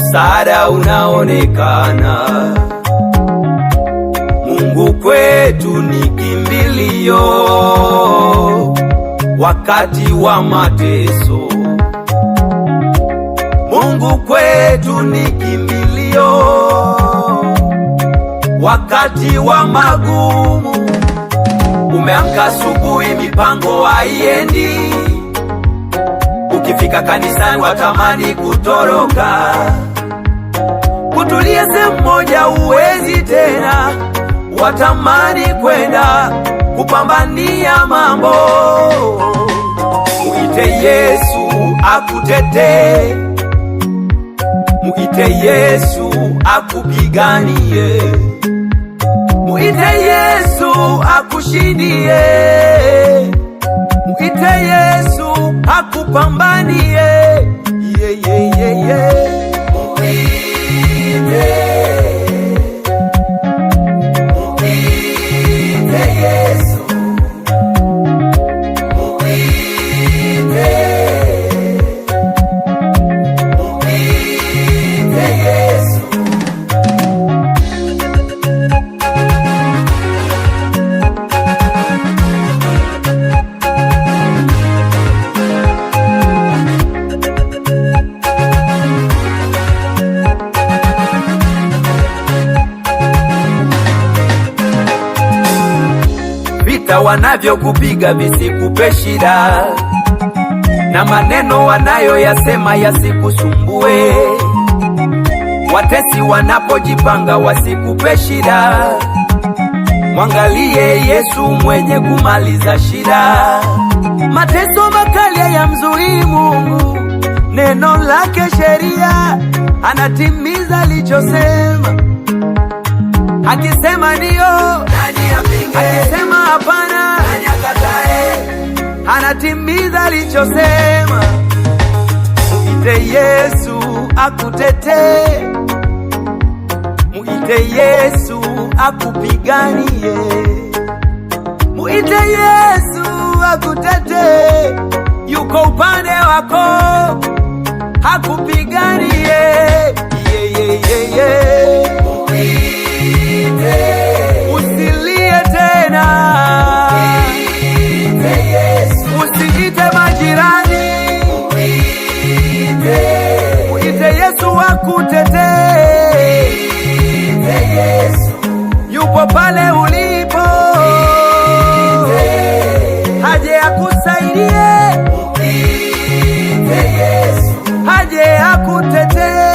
msaada unaonekana. Mungu kwetu ni kimbilio wakati wa mateso. Mungu kwetu ni kimbilio wakati wa magumu. Umeamka asubuhi, mipango haiendi. Ukifika kanisani watamani kutoroka. Kutulia sehemu moja huwezi tena, watamani kwenda kupambania mambo. Muite Yesu akutetee, muite Yesu akupiganie, muite Yesu akushindie, muite Yesu akupambanie. Vita wanavyokupiga visikupe shida, na maneno wanayoyasema yasikusumbue. Watesi wanapojipanga wasikupe shida, mwangalie Yesu mwenye kumaliza shida. Mateso makali hayamzuii Mungu, neno lake sheria anatimiza alichosema. Akisema ndio, nani apinge? Akisema hapana, nani akatae? Anatimiza alichosema. Muite Yesu akutetee, muite Yesu akupiganie, muite Yesu akutetee. Yuko upande wako, hakupiganie. Usilie tena, usiite majirani, muite Yesu akutetee. Yupo pale ulipo, haje akusaidie, haje akutetee.